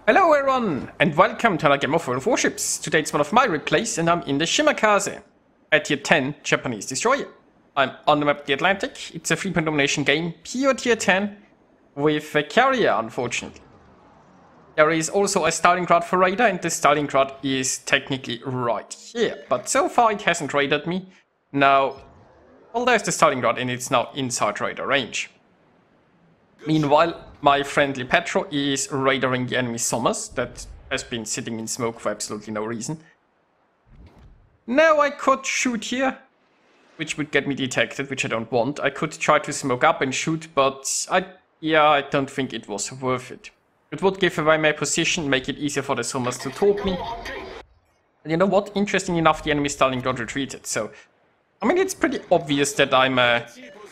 Hello everyone, and welcome to another game of Warships. Today it's one of my replays, and I'm in the Shimakaze, a tier 10 Japanese destroyer. I'm on the map the Atlantic. It's a 3-point domination game, pure tier 10, with a carrier, unfortunately. There is also a Stalingrad for radar, and the Stalingrad is technically right here. But so far it hasn't raided me. Now, well, there's the Stalingrad, and it's now inside radar range. Meanwhile, my friendly Petro is radaring the enemy Sommers that has been sitting in smoke for absolutely no reason. Now I could shoot here, which would get me detected, which I don't want. I could try to smoke up and shoot, but I don't think it was worth it. It would give away my position, make it easier for the Sommers to torp me. And you know what? Interesting enough, the enemy Stalingrad retreated, so... I mean, it's pretty obvious that I'm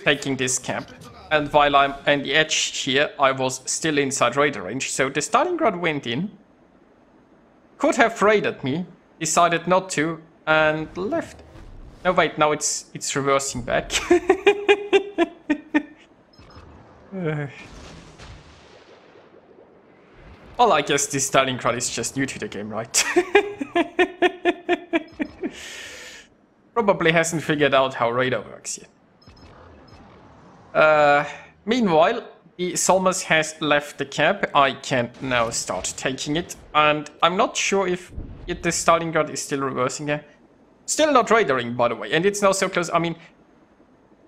taking this camp. And while I'm on the edge here, I was still inside radar range. So the Stalingrad went in, could have raided me, decided not to, and left. No, wait, now it's reversing back. Well, I guess this Stalingrad is just new to the game, right? Probably hasn't figured out how radar works yet. Meanwhile, the Sommers has left the camp. I can now start taking it. And I'm not sure if the Stalingrad is still reversing there. Still not radaring, by the way. And it's now so close. I mean,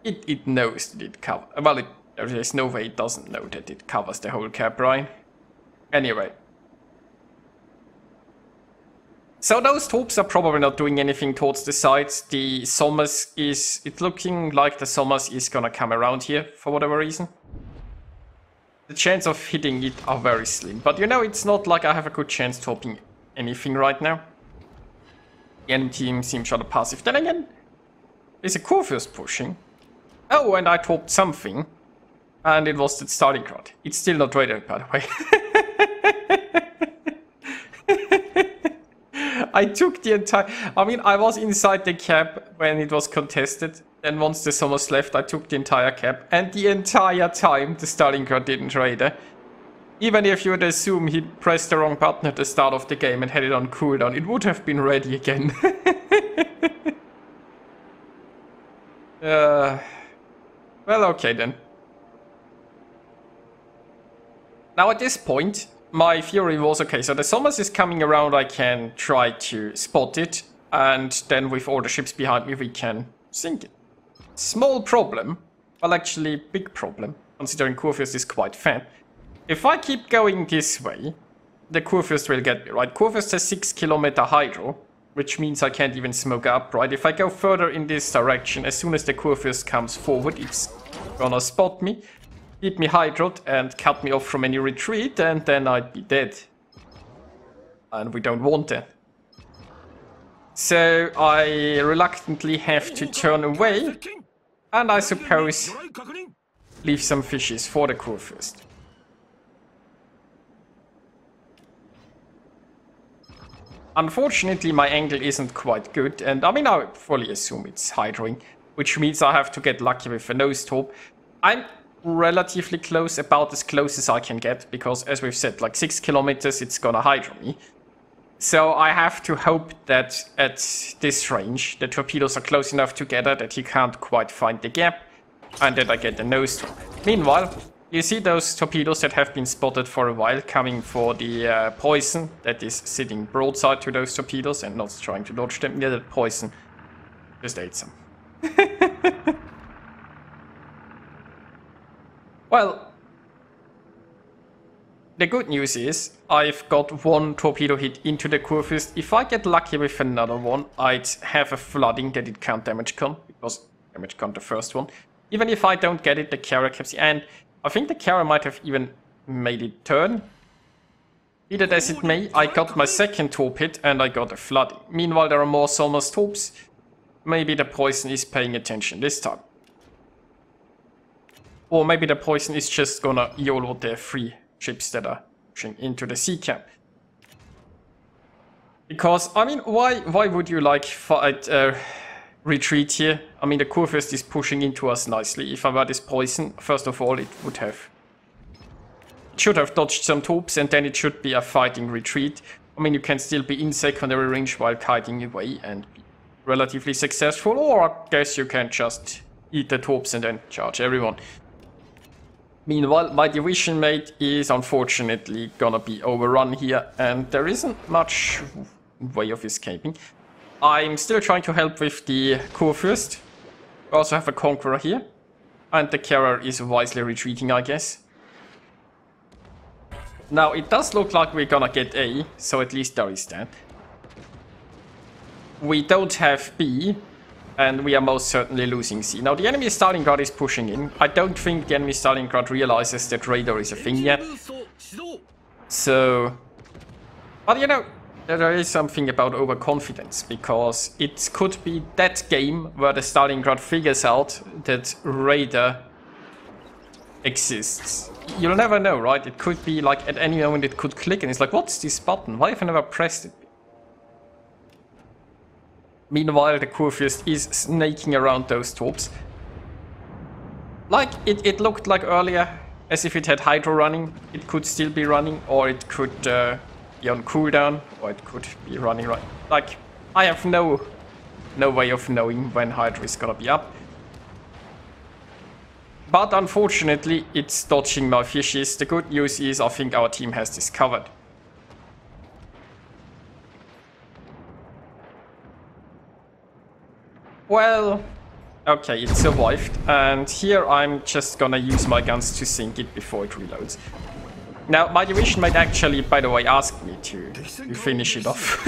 it knows that it covers... Well, there's no way it doesn't know that it covers the whole cap, right? Anyway. So those torps are probably not doing anything towards the sides. The Sommers is... It's looking like the Sommers is gonna come around here for whatever reason. The chance of hitting it are very slim. But you know, it's not like I have a good chance torping anything right now. The enemy team seems rather passive. Then again, there's a Kurfürst pushing. Oh, and I torped something. And it was the Stalingrad. It's still not radaring, by the way. I took the entire... I mean, I was inside the cap when it was contested. Then once the Sommers left, I took the entire cap. And the entire time, the Stalingrad didn't raider. Even if you would assume he pressed the wrong button at the start of the game and had it on cooldown, it would have been ready again. Well, okay then. Now at this point... My theory was, okay, so the Sommers is coming around, I can try to spot it, and then with all the ships behind me, we can sink it. Small problem, well actually big problem, considering Kurfürst is quite fat. If I keep going this way, the Kurfürst will get me, right? Kurfürst has 6 kilometer hydro, which means I can't even smoke up, right? If I go further in this direction, as soon as the Kurfürst comes forward, it's gonna spot me. Keep me hydroed and cut me off from any retreat, and then I'd be dead. And we don't want that. So I reluctantly have to turn away, and I suppose leave some fishes for the Kurfürst. Unfortunately, my angle isn't quite good, and I mean, I fully assume it's hydroing, which means I have to get lucky with a nose torp. I'm relatively close, about as close as I can get, because as we've said, like 6 kilometers it's gonna hydro me. So I have to hope that at this range the torpedoes are close enough together that he can't quite find the gap, and that I get the nose torp. Meanwhile, you see those torpedoes that have been spotted for a while coming for the poison that is sitting broadside to those torpedoes and not trying to dodge them. Yeah, that poison just ate some. Well, the good news is I've got one torpedo hit into the Kurfürst. If I get lucky with another one, I'd have a flooding that it can't damage con, because damage con the first one. Even if I don't get it, the carrier keeps... And I think the carrier might have even made it turn. Be that as it may, I got my second torp hit and I got a flooding. Meanwhile, there are more Sommers torps. Maybe the poison is paying attention this time. Or maybe the poison is just gonna YOLO the 3 ships that are pushing into the sea camp. Because, I mean, why would you like fight retreat here? I mean, the Kurfürst is pushing into us nicely. If I were this poison, first of all, it would have should have dodged some troops, and then it should be a fighting retreat. I mean, you can still be in secondary range while kiting away and be relatively successful, or I guess you can just eat the troops and then charge everyone. Meanwhile, my division mate is unfortunately gonna be overrun here, and there isn't much way of escaping. I'm still trying to help with the Kurfürst. We also have a Conqueror here, and the carrier is wisely retreating, I guess. Now, it does look like we're gonna get A, so at least there is that. We don't have B, and we are most certainly losing C. Now, the enemy Stalingrad is pushing in. I don't think the enemy Stalingrad realizes that radar is a thing yet. So... But you know, there is something about overconfidence, because it could be that game where the Stalingrad figures out that radar exists. You'll never know, right? It could be like at any moment it could click and it's like, what's this button? Why have I never pressed it? Meanwhile, the Kurfürst is snaking around those troops. Like, it looked like earlier, as if it had Hydro running. It could still be running, or it could be on cooldown, or it could be running right. Like, I have no way of knowing when Hydro is gonna be up. But unfortunately, it's dodging my fishes. The good news is I think our team has this covered. Well, okay, it survived, and here I'm just gonna use my guns to sink it before it reloads. Now, my division mate actually, by the way, asked me to finish it off.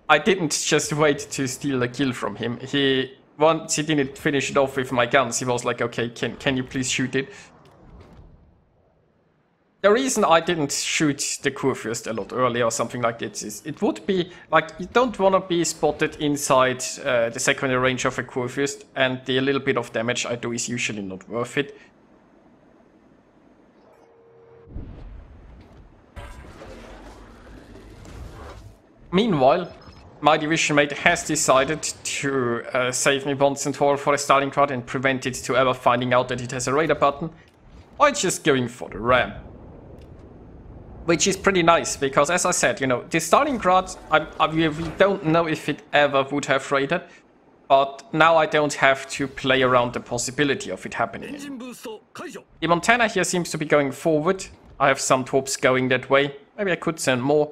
I didn't just wait to steal a kill from him. Once he didn't finish it off with my guns, he was like, okay, can you please shoot it? The reason I didn't shoot the Kurfürst a lot earlier or something like this is it would be like you don't want to be spotted inside the secondary range of a Kurfürst, and the little bit of damage I do is usually not worth it. Meanwhile, my division mate has decided to save me once and for all for the Stalingrad and prevent it to ever finding out that it has a radar button, or just going for the ram. Which is pretty nice, because as I said, you know, the Stalingrad, we don't know if it ever would have raided, but now I don't have to play around the possibility of it happening. The Montana here seems to be going forward. I have some troops going that way. Maybe I could send more.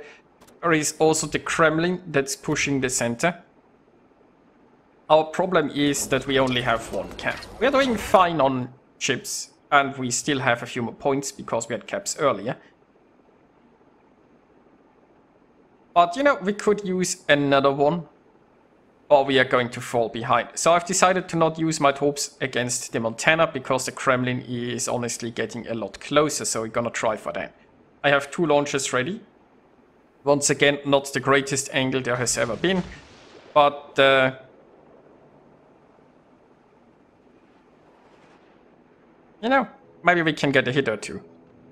There is also the Kremlin that's pushing the center. Our problem is that we only have one cap. We are doing fine on ships, and we still have a few more points because we had caps earlier. But, you know, we could use another one, or we are going to fall behind. So I've decided to not use my troops against the Montana, because the Kremlin is honestly getting a lot closer, so we're gonna try for that. I have 2 launchers ready. Once again, not the greatest angle there has ever been, but... you know, maybe we can get a hit or two.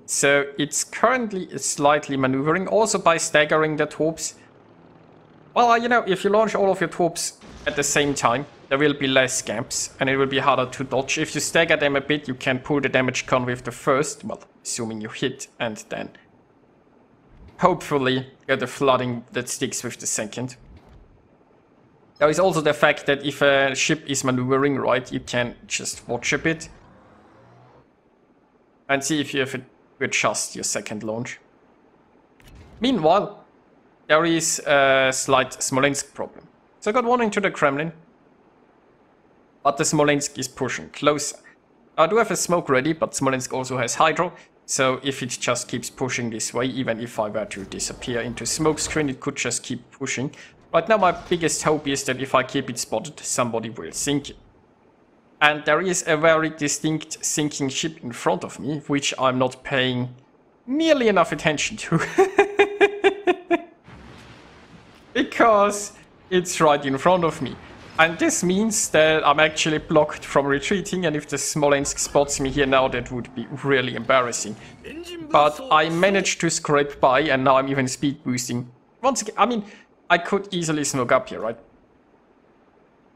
So it's currently slightly maneuvering, also by staggering the troops. Well, you know, if you launch all of your troops at the same time, there will be less camps, and it will be harder to dodge. If you stagger them a bit, you can pull the damage con with the first, well, assuming you hit, and then hopefully get the flooding that sticks with the second. There is also the fact that if a ship is maneuvering right, you can just watch a bit and see if you have to adjust your second launch. Meanwhile, there is a slight Smolensk problem. So I got one into the Kremlin, but the Smolensk is pushing closer. I do have a smoke ready, but Smolensk also has hydro, so if it just keeps pushing this way, even if I were to disappear into smoke screen, it could just keep pushing. Right now my biggest hope is that if I keep it spotted, somebody will sink it. And there is a very distinct sinking ship in front of me, which I'm not paying nearly enough attention to. Because it's right in front of me. And this means that I'm actually blocked from retreating, and if the Smolensk spots me here now, that would be really embarrassing. But I managed to scrape by, and now I'm even speed boosting. Once again, I mean, I could easily smoke up here, right?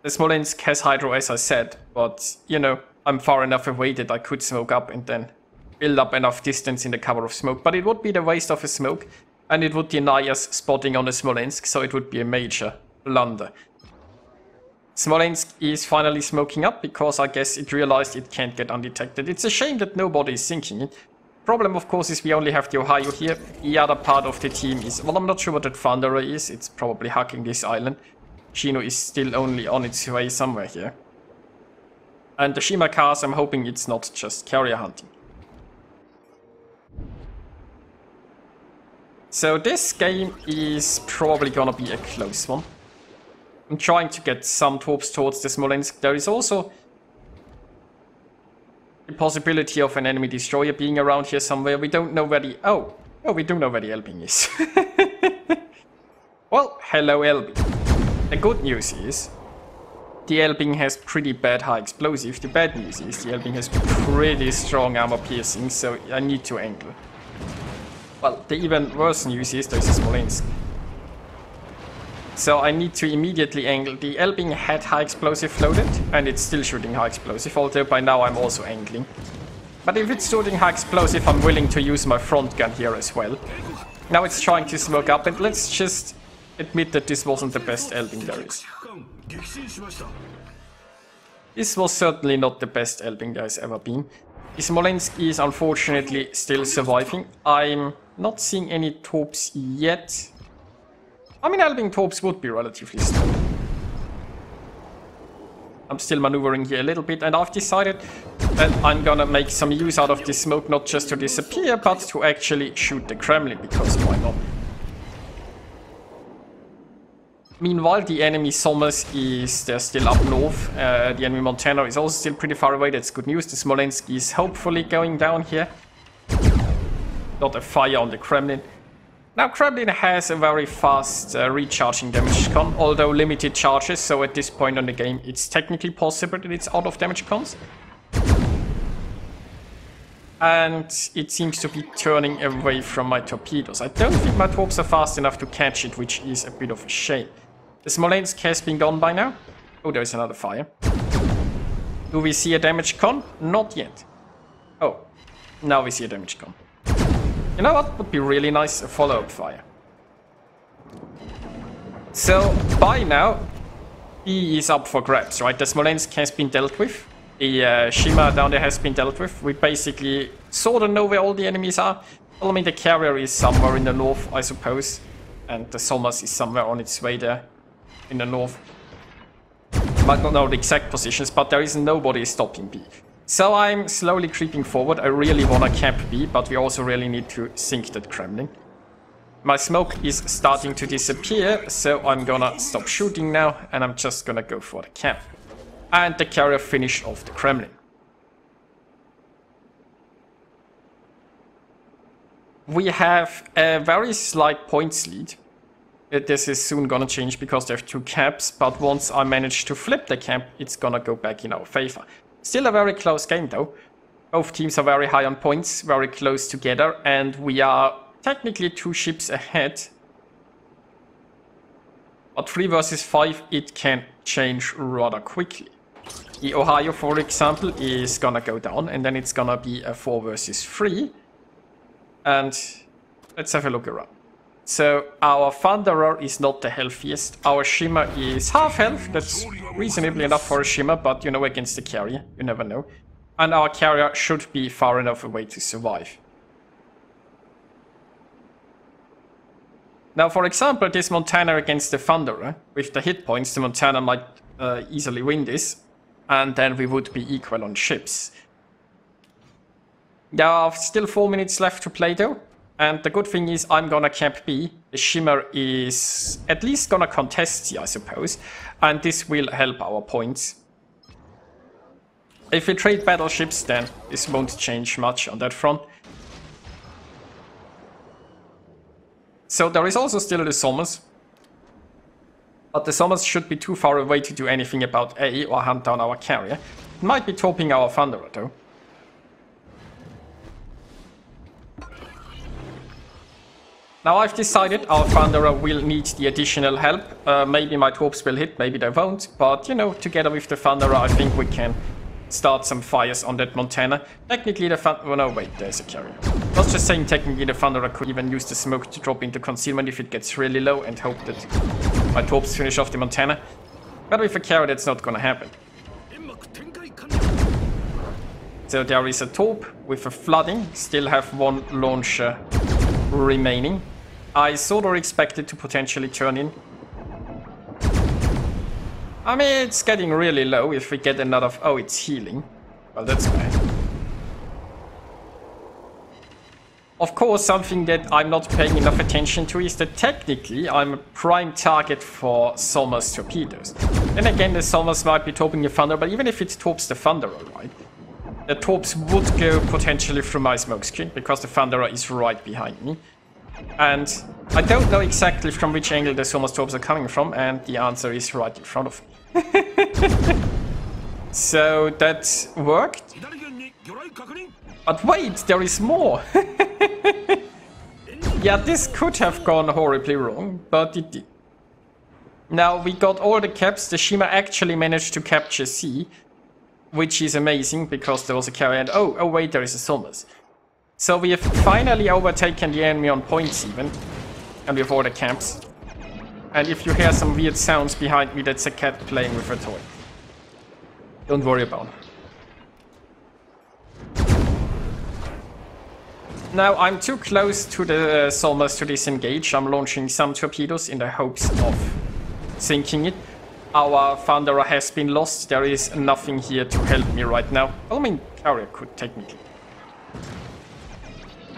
The Smolensk has hydro, as I said, but, you know, I'm far enough away that I could smoke up and then build up enough distance in the cover of smoke. But it would be the waste of a smoke, and it would deny us spotting on the Smolensk, so it would be a major blunder. Smolensk is finally smoking up because I guess it realized it can't get undetected. It's a shame that nobody is sinking it. Problem, of course, is we only have the Ohio here. The other part of the team is... Well, I'm not sure what that Thunderer is. It's probably hugging this island. Chino is still only on its way somewhere here. And the Shimakaze, I'm hoping it's not just carrier hunting. So this game is probably gonna be a close one. I'm trying to get some troops towards the Smolensk. There is also the possibility of an enemy destroyer being around here somewhere. We don't know where the... Oh, we do know where the Elbing is. Well, hello Elbing. The good news is the Elbing has pretty bad high explosive. The bad news is the Elbing has pretty strong armor piercing, so I need to angle. Well, the even worse news is there's a Smolensk. So I need to immediately angle. The Elbing had high explosive loaded, and it's still shooting high explosive, although by now I'm also angling. But if it's shooting high explosive, I'm willing to use my front gun here as well. Now it's trying to smoke up, and let's just admit that this wasn't the best Elbing there is. This was certainly not the best Elbing there has ever been. The Smolensk is unfortunately still surviving. I'm not seeing any torps yet. I mean, Elbing torps would be relatively slow. I'm still maneuvering here a little bit, and I've decided that I'm gonna make some use out of this smoke, not just to disappear, but to actually shoot the Kremlin, because why not? Meanwhile, the enemy Somers is they're still up north. The enemy Montana is also still pretty far away. That's good news. The Smolensk is hopefully going down here. Not a fire on the Kremlin. Now, Kremlin has a very fast recharging damage con, although limited charges, so at this point on the game it's technically possible that it's out of damage cons. And it seems to be turning away from my torpedoes. I don't think my torps are fast enough to catch it, which is a bit of a shame. The Smolensk has been gone by now. Oh, there's another fire. Do we see a damage con? Not yet. Oh, now we see a damage con. You know what would be really nice? A follow-up fire. So, by now, he is up for grabs, right? The Smolensk has been dealt with. The Shima down there has been dealt with. We basically sort of know where all the enemies are. Well, I mean, the carrier is somewhere in the north, I suppose. And the Somers is somewhere on its way there in the north. Might not know the exact positions, but there is nobody stopping B. So I'm slowly creeping forward. I really want to cap B, but we also really need to sink that Kremlin. My smoke is starting to disappear, so I'm gonna stop shooting now, and I'm just gonna go for the cap. And the carrier finished off the Kremlin. We have a very slight points lead. This is soon gonna change because they have two caps, but once I manage to flip the cap, it's gonna go back in our favor. Still a very close game though. Both teams are very high on points, very close together, and we are technically 2 ships ahead. But 3 versus 5, it can change rather quickly. The Ohio, for example, is gonna go down, and then it's gonna be a 4 versus 3. And let's have a look around. So our Thunderer is not the healthiest. Our Shima is half health. That's reasonably enough for a Shima, but you know, against the carrier, you never know. And our carrier should be far enough away to survive. Now, for example, this Montana against the Thunderer, with the hit points, the Montana might easily win this, and then we would be equal on ships. There are still 4 minutes left to play though. And the good thing is I'm gonna cap B. The Shimmer is at least gonna contest C, I suppose. And this will help our points. If we trade battleships, then this won't change much on that front. So there is also still the Somers. But the Somers should be too far away to do anything about A or hunt down our carrier. It might be topping our Thunderer though. Now I've decided our Thunderer will need the additional help. Maybe my torps will hit, maybe they won't. But, you know, together with the Thunderer, I think we can start some fires on that Montana. Technically the Thunderer... Oh no, wait, there's a carrier. I was just saying technically the Thunderer could even use the smoke to drop into concealment if it gets really low and hope that my torps finish off the Montana. But with a carrier that's not gonna happen. So there is a torp with a flooding, still have one launcher remaining. I sort of expected to potentially turn in. I mean, it's getting really low. If we get another... Oh, it's healing. Well, that's bad. Of course, something that I'm not paying enough attention to is that technically I'm a prime target for Sommer's torpedoes. Then again, the Sommers might be torping the Thunder, but even if it torps the Thunderer, right? The torps would go potentially through my smoke screen because the Thunderer is right behind me. And I don't know exactly from which angle the Sommer's torps are coming from, and the answer is right in front of me. So that worked. But wait, there is more. Yeah, this could have gone horribly wrong, but it did. Now we got all the caps. The Shima actually managed to capture C, which is amazing because there was a carrier and oh wait, there is a Sommer's. So we have finally overtaken the enemy on points even, and we have all the camps. And if you hear some weird sounds behind me, that's a cat playing with a toy. Don't worry about it. Now I'm too close to the Sommer's to disengage. I'm launching some torpedoes in the hopes of sinking it. Our Thunderer has been lost. There is nothing here to help me right now. Well, I mean, carrier could technically.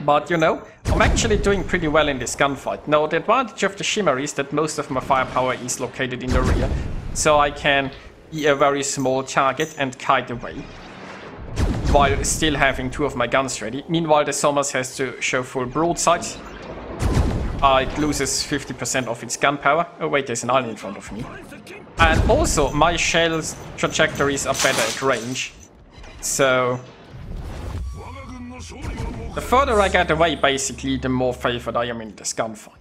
But you know, I'm actually doing pretty well in this gunfight. Now the advantage of the Shima is that most of my firepower is located in the rear. So I can be a very small target and kite away. While still having two of my guns ready. Meanwhile the Sommers has to show full broadside. It loses 50% of its gun power. Oh wait, there's an island in front of me. And also my shell's trajectories are better at range. So... the further I get away, basically, the more favored I am in this gunfight.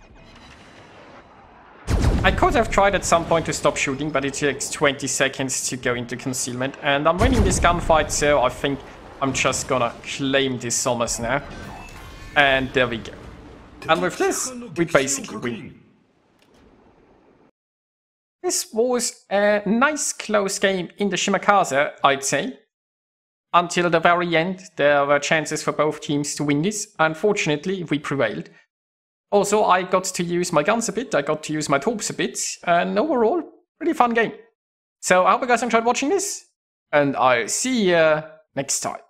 I could have tried at some point to stop shooting, but it takes 20 seconds to go into concealment. And I'm winning this gunfight, so I think I'm just gonna claim this Sommers now. And there we go. And with this, we basically win. This was a nice close game in the Shimakaze, I'd say. Until the very end, there were chances for both teams to win this. Unfortunately, we prevailed. Also, I got to use my guns a bit, I got to use my torps a bit, and overall, pretty fun game. So I hope you guys enjoyed watching this, and I'll see you next time.